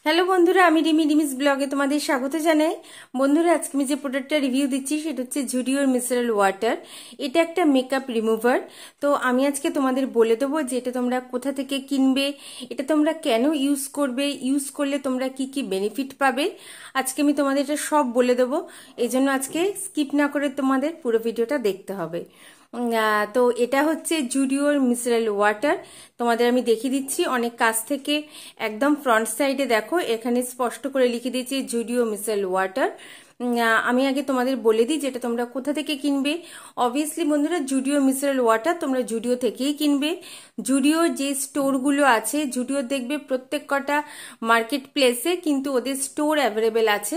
Hello বন্ধুরা, আমি রিমিস ব্লগে তোমাদের স্বাগত জানাই। বন্ধুরা, আজকে আমি যে প্রোডাক্টটা রিভিউ দিচ্ছি সেটা হচ্ছে জুডিওর মিসারেল ওয়াটার। এটা একটা মেকআপ রিমুভার। তো আমি আজকে তোমাদের বলে দেবো যে এটা তোমরা কোথা থেকে কিনবে, এটা তোমরা কেন ইউজ করবে, ইউজ করলে তোমরা কি কি বেনিফিট পাবে। আজকে আমি তোমাদের এটা সব বলে দেবো। এই জন্য আজকে স্কিপ না করে তোমাদের পুরো ভিডিওটা দেখতে হবে। তো এটা হচ্ছে জুডিওর মিসারেল ওয়াটার। তোমাদের আমি দেখিয়ে দিচ্ছি অনেক কাছ থেকে। একদম ফ্রন্ট সাইডে দেখো, এখানে স্পষ্ট করে লিখে দিয়েছি জুডিও মিসারেল ওয়াটার। আমি আগে তোমাদের বলে দিই যেটা তোমরা কোথা থেকে কিনবে। অবভিয়াসলি বন্ধুরা, জুডিও মিসারেল ওয়াটার তোমরা জুডিও থেকেই কিনবে। জুডিওর যে স্টোরগুলো আছে, জুডিওর দেখবে প্রত্যেক কটা মার্কেট প্লেসে কিন্তু ওদের স্টোর অ্যাভেলেবেল আছে।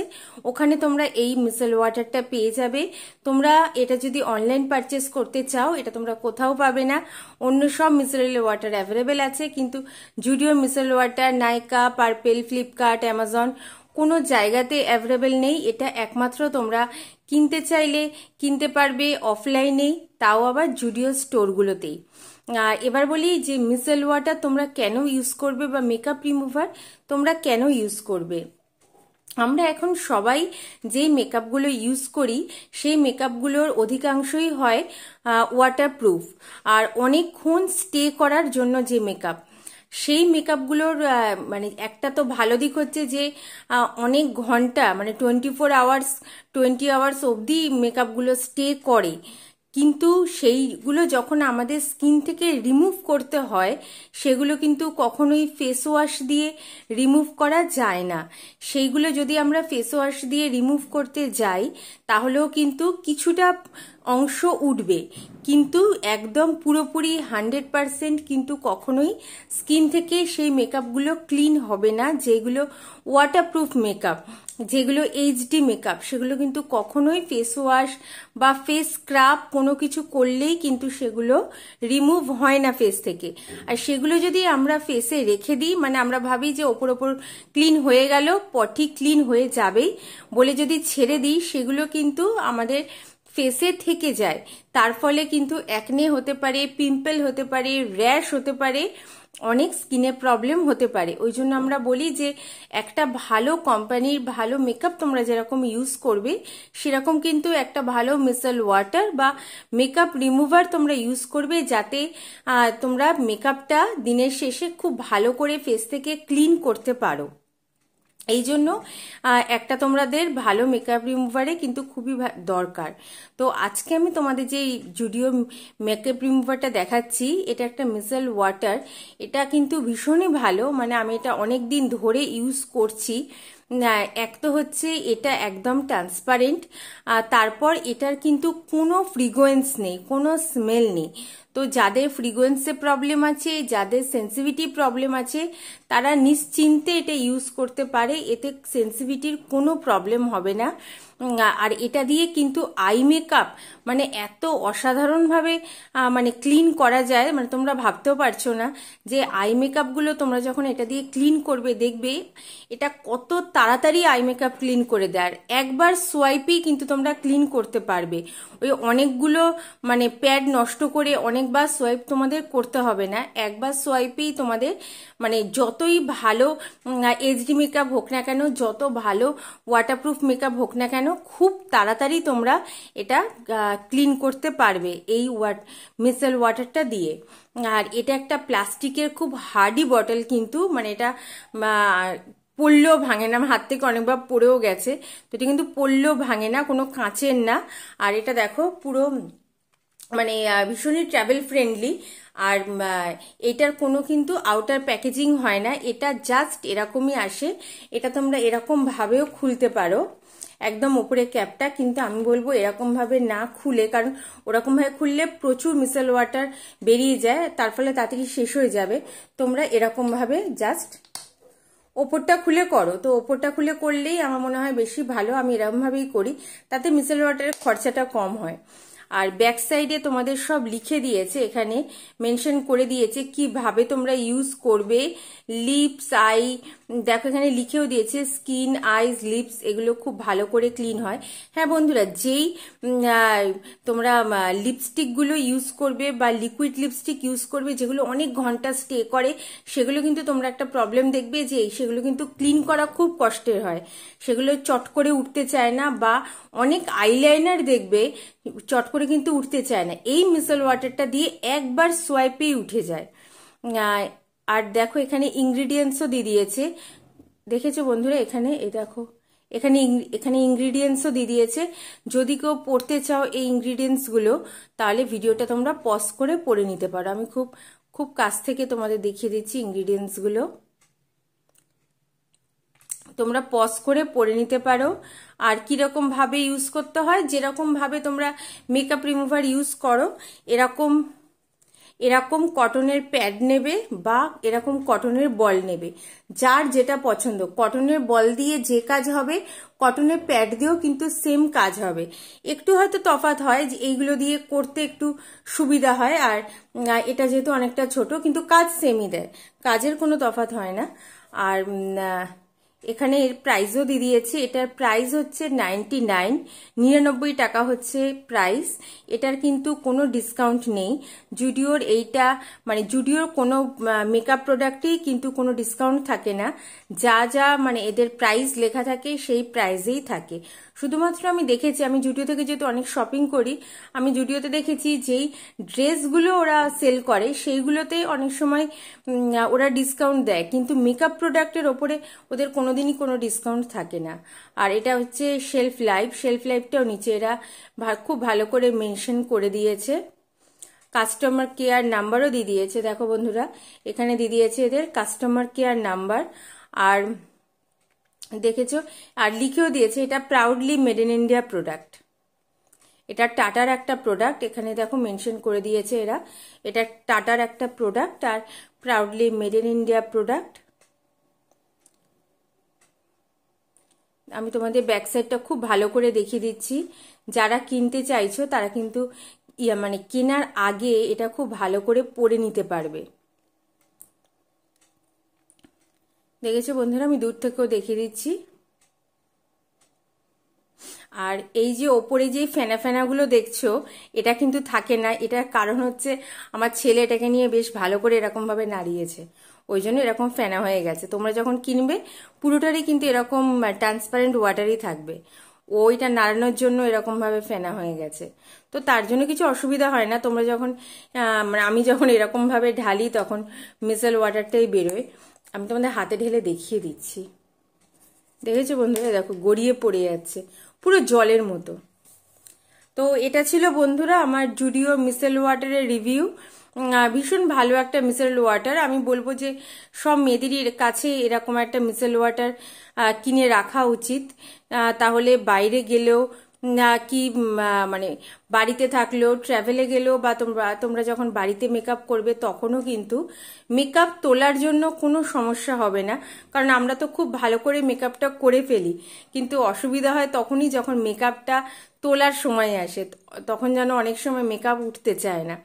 ওখানে তোমরা এই মিসারেল ওয়াটারটা পেয়ে যাবে। তোমরা এটা যদি অনলাইন পারচেস করতে চাও, এটা তোমরা কোথাও পাবে না। অন্য সব মিসারেল ওয়াটার অ্যাভেলেবেল আছে, কিন্তু জুডিওর মিসারেল ওয়াটার নাইকা, পার্পেল, ফ্লিপকার্ট, অ্যামাজন কোনো জায়গাতে অ্যাভেলেবেল নেই। এটা একমাত্র তোমরা কিনতে চাইলে কিনতে পারবে অফলাইনেই, তাও আবার জুডিও স্টোরগুলোতেই। এবার বলি যে মিসারেল ওয়াটার তোমরা কেন ইউজ করবে বা মেকআপ রিমুভার তোমরা কেন ইউজ করবে। আমরা এখন সবাই যে মেকআপগুলো ইউজ করি সেই মেকআপগুলোর অধিকাংশই হয় ওয়াটারপ্রুফ আর অনেকক্ষণ স্টে করার জন্য যে মেকআপ, সেই মেকআপগুলোর মানে একটা তো ভালো দিক হচ্ছে যে অনেক ঘন্টা মানে 20 আওয়ার্স অবধি মেকআপগুলো স্টে করে। কিন্তু সেইগুলো যখন আমাদের স্কিন থেকে রিমুভ করতে হয়, সেগুলো কিন্তু কখনোই ফেস ওয়াশ দিয়ে রিমুভ করা যায় না। সেইগুলো যদি আমরা ফেস ওয়াশ দিয়ে রিমুভ করতে যাই তাহলেও কিন্তু কিছুটা অংশ উঠবে, কিন্তু একদম পুরোপুরি 100% কিন্তু কখনোই স্কিন থেকে সেই মেকআপগুলো ক্লিন হবে না। যেগুলো ওয়াটারপ্রুফ মেকআপ, যেগুলো এইচডি মেকআপ, সেগুলো কিন্তু কখনোই ফেস ওয়াশ বা ফেস স্ক্রাব কোনো কিছু করলেই কিন্তু সেগুলো রিমুভ হয় না ফেস থেকে। আর সেগুলো যদি আমরা ফেসে রেখে দিই, মানে আমরা ভাবি যে ওপর ওপর ক্লিন হয়ে গেল, ঠিক ক্লিন হয়ে যাবেই বলে যদি ছেড়ে দিই, সেগুলো কিন্তু আমাদের ফেসে থেকে যায়। তার ফলে কিন্তু অ্যাকনে হতে পারে, পিম্পল হতে পারে, র্যাশ হতে পারে, অনেক স্কিনে প্রবলেম হতে পারে। ওই জন্য আমরা বলি যে একটা ভালো কোম্পানির ভালো মেকআপ তোমরা যেরকম ইউজ করবে, সেরকম কিন্তু একটা ভালো মিসারেল ওয়াটার বা মেকআপ রিমুভার তোমরা ইউজ করবে, যাতে তোমরা মেকআপটা দিনের শেষে খুব ভালো করে ফেস থেকে ক্লিন করতে পারো। এই জন্য একটা তোমাদের ভালো মেকআপ রিমুভারে কিন্তু খুবই দরকার। তো আজকে আমি তোমাদের যে জুডিও মেকআপ রিমুভারটা দেখাচ্ছি, এটা একটা মিসারেল ওয়াটার। এটা কিন্তু ভীষণই ভালো, মানে আমি এটা অনেক দিন ধরে ইউজ করছি। এক তো হচ্ছে এটা একদম ট্রান্সপারেন্ট, তারপর এটার কিন্তু কোনো ফ্রিগ্রেন্স নেই, কোনো স্মেল নেই। তো যাদের ফ্রিগ্রেন্সে প্রবলেম আছে, যাদের সেন্সিটিভিটি প্রবলেম আছে, তারা নিশ্চিন্তে এটা ইউজ করতে পারে। এতে সেন্সিটিভিটির কোনো প্রবলেম হবে না। আর এটা দিয়ে কিন্তু আই মেকআপ মানে এত অসাধারণভাবে মানে ক্লিন করা যায়, মানে তোমরা ভাবতেও পারছো না যে আই মেকআপগুলো তোমরা যখন এটা দিয়ে ক্লিন করবে দেখবে এটা কত তাড়াতাড়ি আই মেকআপ ক্লিন করে দেয়। আর একবার সোয়াইপেই কিন্তু তোমরা ক্লিন করতে পারবে। ওই অনেকগুলো মানে প্যাড নষ্ট করে অনেকবার সোয়াইপ তোমাদের করতে হবে না, একবার সোয়াইপেই তোমাদের মানে যতই ভালো এইচডি মেকআপ হোক না কেন, যত ভালো ওয়াটারপ্রুফ মেকআপ হোক না কেন, খুব তাড়াতাড়ি তোমরা এটা ক্লিন করতে পারবে এই মিসারেল ওয়াটারটা দিয়ে। আর এটা একটা প্লাস্টিকের খুব হার্ডি বটল, কিন্তু মানে এটা পড়লেও ভাঙে না। আমার হাত থেকে অনেকবার পড়েও গেছে, তো এটা কিন্তু পড়লেও ভাঙে না, কোনো কাঁচের না। আর এটা দেখো পুরো মানে ভীষণই ট্রাভেল ফ্রেন্ডলি। আর এটার কোনো কিন্তু আউটার প্যাকেজিং হয় না, এটা জাস্ট এরকমই আসে। এটা তোমরা এরকম ভাবেও খুলতে পারো, একদম উপরে ক্যাপটা, কিন্তু আমি বলবো এরকম ভাবে না খুলে, কারণ ওরকম ভাবে খুললে প্রচুর মিসারেল ওয়াটার বেরিয়ে যায়, তার ফলে তাড়াতাড়ি শেষ হয়ে যাবে। তোমরা এরকম ভাবে জাস্ট ওপরটা খুলে করো, তো ওপরটা খুলে করলেই আমার মনে হয় বেশি ভালো। আমি এরকম ভাবেই করি, তাতে মিসারেল ওয়াটারের খরচাটা কম হয়। আর ব্যাক সাইডে তোমাদের সব লিখে দিয়েছে, এখানে মেনশন করে দিয়েছে কিভাবে তোমরা ইউজ করবে। লিপস, আই, দেখো এখানে লিখেও দিয়েছে স্কিন, আইস, লিপস এগুলো খুব ভালো করে ক্লিন হয়। হ্যাঁ বন্ধুরা, যেই তোমরা লিপস্টিকগুলো ইউজ করবে বা লিকুইড লিপস্টিক ইউজ করবে যেগুলো অনেক ঘন্টা স্টে করে, সেগুলো কিন্তু তোমরা একটা প্রবলেম দেখবে যে সেগুলো কিন্তু ক্লিন করা খুব কষ্টের হয়, সেগুলো চট করে উঠতে চায় না, বা অনেক আইলাইনার দেখবে চট করে কিন্তু উঠতে চায় না। এই মিসেল ওয়াটারটা দিয়ে একবার সোয়াইপেই উঠে যায়। আর দেখো এখানে ইনগ্রিডিয়েন্টসও দিয়ে দিয়েছে, দেখেছো বন্ধুরা, এখানে এই দেখো এখানে ইনগ্রিডিয়েন্টসও দিয়ে দিয়েছে। যদি কেউ পড়তে চাও এই ইনগ্রিডিয়েন্টসগুলো, তাহলে ভিডিওটা তোমরা পজ করে পড়ে নিতে পারো। আমি খুব খুব কাছ থেকে তোমাদের দেখিয়ে দিচ্ছি ইনগ্রিডিয়েন্টসগুলো, তোমরা পজ করে পড়ে নিতে পারো। আর কিরকম ভাবে ইউজ করতে হয়, যেরকম ভাবে তোমরা মেকআপ রিমুভার ইউজ করো এরকম কটনের প্যাড নেবে বা এরকম কটনের বল নেবে, যার যেটা পছন্দ। কটনের বল দিয়ে যে কাজ হবে কটনের প্যাড দিয়েও কিন্তু সেম কাজ হবে, একটু হয়তো তফাৎ হয় যে এইগুলো দিয়ে করতে একটু সুবিধা হয়, আর এটা যেহেতু অনেকটা ছোট কিন্তু কাজ সেমই দেয়, কাজের কোনো তফাৎ হয় না। আর এখানে এর প্রাইসও দিয়ে দিয়েছে, এটার প্রাইস হচ্ছে 99 টাকা হচ্ছে প্রাইস। এটার কিন্তু কোনো ডিসকাউন্ট নেই। জুডিওর এইটা মানে জুডিওর কোনো মেকআপ প্রোডাক্টেই কিন্তু কোনো ডিসকাউন্ট থাকে না, যা যা মানে এদের প্রাইস লেখা থাকে সেই প্রাইসেই থাকে। শুধুমাত্র আমি দেখেছি, আমি জুডিও থেকে যেহেতু অনেক শপিং করি, আমি জুডিওতে দেখেছি যেই ড্রেসগুলো ওরা সেল করে সেইগুলোতে অনেক সময় ওরা ডিসকাউন্ট দেয়, কিন্তু মেকআপ প্রোডাক্টের ওপরে ওদের কোনোদিনই কোনো ডিসকাউন্ট থাকে না। আর এটা হচ্ছে শেলফ লাইফটাও নিচে এরা খুব ভালো করে মেনশন করে দিয়েছে। কাস্টমার কেয়ার নাম্বারও দিয়ে দিয়েছে, দেখো বন্ধুরা এখানে দিয়ে দিয়েছে এদের কাস্টমার কেয়ার নাম্বার। আর দেখেছো, আর লিখেও দিয়েছে এটা proudly made in India product, এটা টাটার একটা প্রোডাক্ট, এখানে দেখো মেনশন করে দিয়েছে এরা, এটা টাটার একটা প্রোডাক্ট আর proudly made in India product. আমি তোমাদের ব্যাক সাইডটা খুব ভালো করে দেখিয়ে দিচ্ছি, যারা কিনতে চাইছো তারা কিন্তু মানে কেনার আগে এটা খুব ভালো করে পরে নিতে পারবে। দেখেছো বন্ধুরা, আমি দূর থেকেও দেখিয়ে দিচ্ছি। আর এই যে ওপরে যে ফেনা ফেনাগুলো দেখছো এটা কিন্তু থাকে না, এটার কারণ হচ্ছে আমার ছেলে এটাকে নিয়ে বেশ ভালো করে এরকমভাবে নাড়িয়েছে, ওই জন্য এরকম ফেনা হয়ে গেছে। তোমরা যখন কিনবে পুরোটারই কিন্তু এরকম ট্রান্সপারেন্ট ওয়াটারই থাকবে, ওইটা নাড়ানোর জন্য এরকমভাবে ফেনা হয়ে গেছে। তো তার জন্য কিছু অসুবিধা হয় না, তোমরা যখন মানে আমি যখন এরকমভাবে ঢালি তখন মিসেল ওয়াটারটাই বেরোয়। আমি তোমাদের হাতে ঢেলে দেখিয়ে দিচ্ছি, দেখেছো বন্ধুরা, দেখো গড়িয়ে পড়ে যাচ্ছে পুরো জলের মতো। তো এটা ছিল বন্ধুরা আমার জুডিও মিসেল ওয়াটারের রিভিউ। ভীষণ ভালো একটা মিসেল ওয়াটার, আমি বলবো যে সব মেয়েদেরই কাছে এরকম একটা মিসেল ওয়াটার কিনে রাখা উচিত, তাহলে বাইরে গেলেও কি মানে বাড়িতে থাকলেও ট্রাভেলে গেলেও বা তোমরা যখন বাড়িতে মেকআপ করবে তখনও কিন্তু মেকআপ তোলার জন্য কোনো সমস্যা হবে না, কারণ আমরা তো খুব ভালো করে মেকআপটা করে ফেলি, কিন্তু অসুবিধা হয় তখনই যখন মেকআপটা তোলার সময় আসে, তখন যেন অনেক সময় মেকআপ উঠতে চায় না।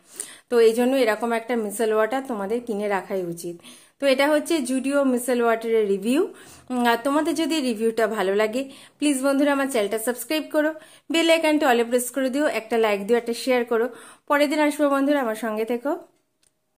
তো এই জন্য এরকম একটা মিসেল ওয়াটার তোমাদের কিনে রাখাই উচিত। তো এটা হচ্ছে জুডিও মিসেল ওয়াটারের রিভিউ। তোমাদের যদি রিভিউটা ভালো লাগে প্লিজ বন্ধুরা আমার চ্যানেলটা সাবস্ক্রাইব করো, বেল আইকনটা অলে প্রেস করে দিও, একটা লাইক দিও, একটা শেয়ার করো। পরের দিন আসবো বন্ধুরা, আমার সঙ্গে থেকো।